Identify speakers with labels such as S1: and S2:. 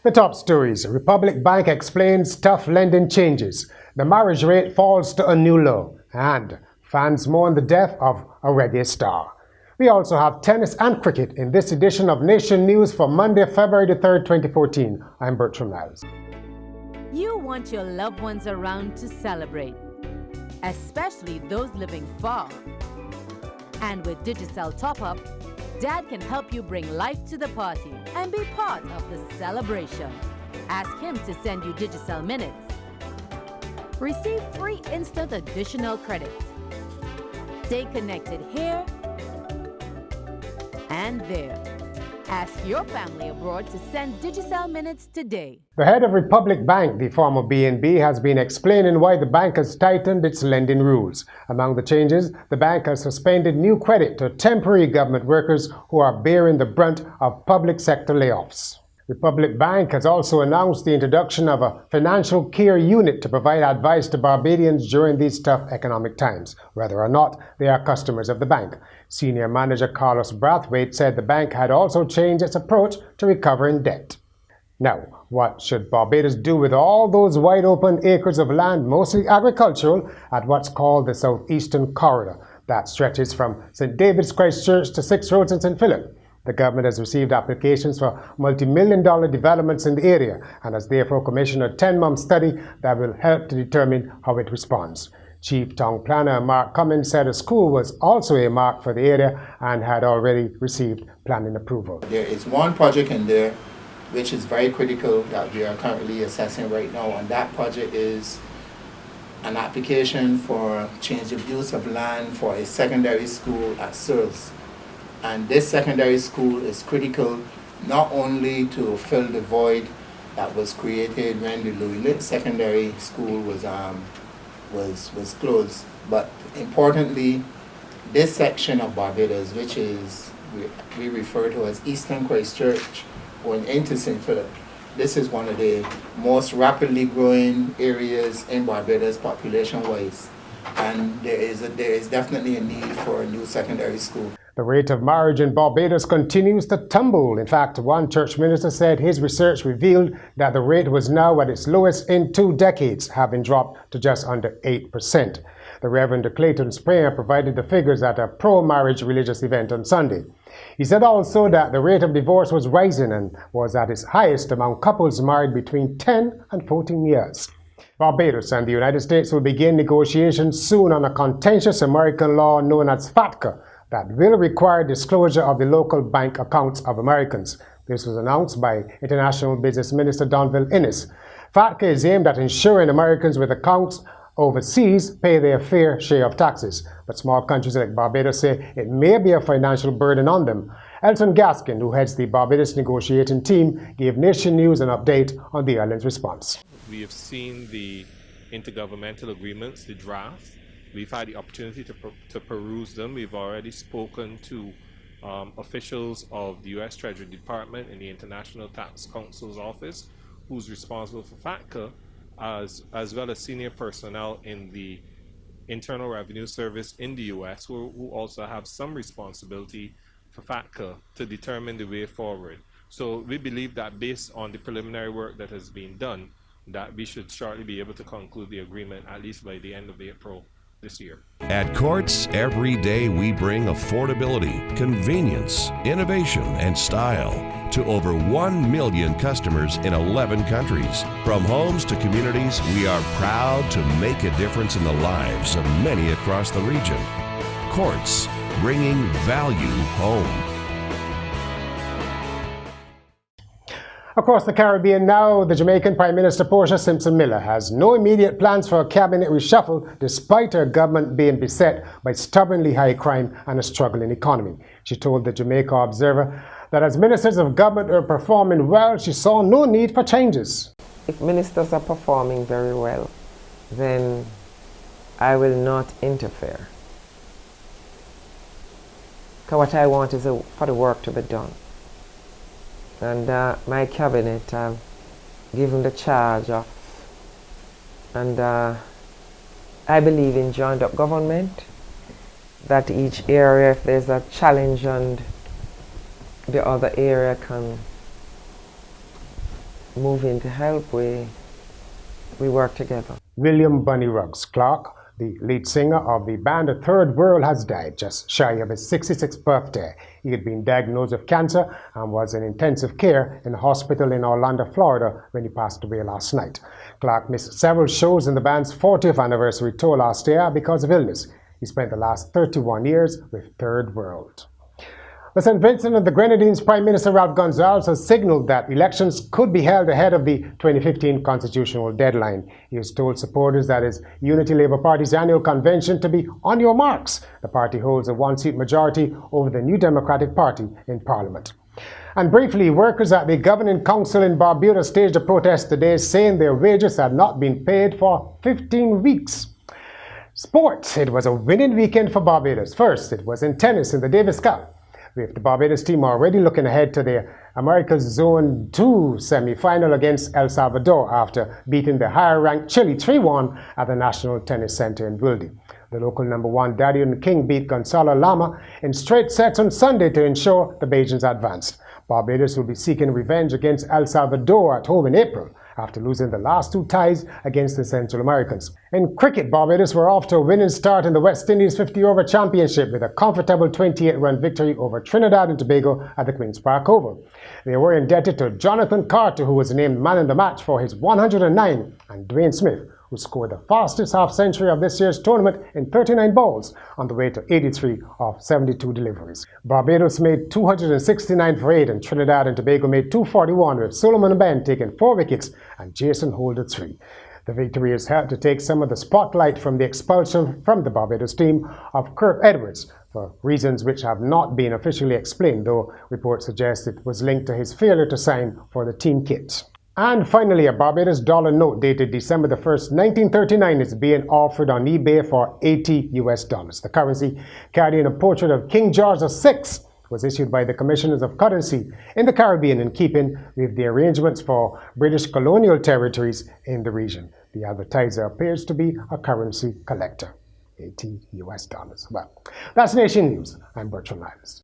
S1: The top stories. Republic Bank explains tough lending changes. The marriage rate falls to a new low. And fans mourn the death of a reggae star. We also have tennis and cricket in this edition of Nation News for Monday, February the 3rd, 2014. I'm Bertram Niles.
S2: You want your loved ones around to celebrate, especially those living far. And with Digicel Top-Up, Dad can help you bring life to the party and be part of the celebration. Ask him to send you Digicel Minutes. Receive free instant additional credit. Stay connected here and there. Ask your family abroad to send Digicel Minutes today.
S1: The head of Republic Bank, the former BNB, has been explaining why the bank has tightened its lending rules. Among the changes, the bank has suspended new credit to temporary government workers who are bearing the brunt of public sector layoffs. Republic Bank has also announced the introduction of a financial care unit to provide advice to Barbadians during these tough economic times, whether or not they are customers of the bank. Senior manager Carlos Brathwaite said the bank had also changed its approach to recovering debt. Now, what should Barbados do with all those wide open acres of land, mostly agricultural, at what's called the Southeastern Corridor that stretches from St. David's Christchurch to 6 Roads in St. Philip? The government has received applications for multi-million-dollar developments in the area and has therefore commissioned a 10-month study that will help to determine how it responds. Chief Town Planner Mark Cummins said a school was also earmarked for the area and had already received planning approval.
S3: There is one project in there which is very critical that we are currently assessing right now, and that project is an application for change of use of land for a secondary school at Searles. And this secondary school is critical not only to fill the void that was created when the Louis Litt Secondary School was closed, but importantly, this section of Barbados, which is we refer to as Eastern Christchurch going into St. Philip, this is one of the most rapidly growing areas in Barbados population-wise, and there is definitely a need for a new secondary school.
S1: The rate of marriage in Barbados continues to tumble. In fact, one church minister said his research revealed that the rate was now at its lowest in 2 decades, having dropped to just under 8%. The Reverend Clayton Springer provided the figures at a pro-marriage religious event on Sunday. He said also that the rate of divorce was rising and was at its highest among couples married between 10 and 14 years. Barbados and the United States will begin negotiations soon on a contentious American law known as FATCA, that will require disclosure of the local bank accounts of Americans. This was announced by International Business Minister Donville Innes. FATCA is aimed at ensuring Americans with accounts overseas pay their fair share of taxes, but small countries like Barbados say it may be a financial burden on them. Elton Gaskin, who heads the Barbados negotiating team, gave Nation News an update on the island's response.
S4: We have seen the intergovernmental agreements, the draft. We've had the opportunity to peruse them. We've already spoken to officials of the U.S. Treasury Department and the International Tax Council's office, who's responsible for FATCA, as well as senior personnel in the Internal Revenue Service in the U.S., who also have some responsibility for FATCA to determine the way forward. So we believe that based on the preliminary work that has been done, that we should shortly be able to conclude the agreement, at least by the end of April this year.
S5: At Courts, every day we bring affordability, convenience, innovation, and style to over 1 million customers in 11 countries. From homes to communities, we are proud to make a difference in the lives of many across the region. Courts, bringing value home.
S1: Across the Caribbean now, the Jamaican Prime Minister Portia Simpson-Miller has no immediate plans for a cabinet reshuffle despite her government being beset by stubbornly high crime and a struggling economy. She told the Jamaica Observer that as ministers of government are performing well, she saw no need for changes.
S6: If ministers are performing very well, then I will not interfere. Because what I want is for the work to be done. And my cabinet given the charge of, and I believe in joined up government, that each area, if there's a challenge and the other area can move in to help, we work together.
S1: William Bunny Ruggs Clark, the lead singer of the band The Third World, has died just shy of his 66th birthday. He had been diagnosed with cancer and was in intensive care in a hospital in Orlando, Florida, when he passed away last night. Clark missed several shows in the band's 40th anniversary tour last year because of illness. He spent the last 31 years with Third World. The St. Vincent and the Grenadines Prime Minister Ralph Gonsalves has signaled that elections could be held ahead of the 2015 constitutional deadline. He has told supporters that his Unity Labour Party's annual convention to be on your marks. The party holds a one-seat majority over the New Democratic Party in Parliament. And briefly, workers at the Governing Council in Barbados staged a protest today saying their wages had not been paid for 15 weeks. Sports. It was a winning weekend for Barbados. First, it was in tennis in the Davis Cup, with the Barbados team already looking ahead to the America's Zone 2 semi-final against El Salvador after beating the higher-ranked Chile 3-1 at the National Tennis Center in Wilde. The local #1 Darian King beat Gonzalo Lama in straight sets on Sunday to ensure the Bajans advanced. Barbados will be seeking revenge against El Salvador at home in April, after losing the last two ties against the Central Americans. In cricket, Barbados were off to a winning start in the West Indies 50-over championship with a comfortable 28-run victory over Trinidad and Tobago at the Queen's Park Oval. They were indebted to Jonathan Carter, who was named man in the match for his 109, and Dwayne Smith, who scored the fastest half-century of this year's tournament in 39 balls on the way to 83 of 72 deliveries. Barbados made 269 for 8 and Trinidad and Tobago made 241, with Solomon Ben taking 4 wickets and Jason Holder 3. The victory has helped to take some of the spotlight from the expulsion from the Barbados team of Kirk Edwards, for reasons which have not been officially explained, though reports suggest it was linked to his failure to sign for the team kit. And finally, a Barbados dollar note dated December the 1st, 1939 is being offered on eBay for $80. The currency, carrying a portrait of King George VI, was issued by the Commissioners of Currency in the Caribbean in keeping with the arrangements for British colonial territories in the region. The advertiser appears to be a currency collector. $80. Well, that's Nation News. I'm Bertrand Lyles.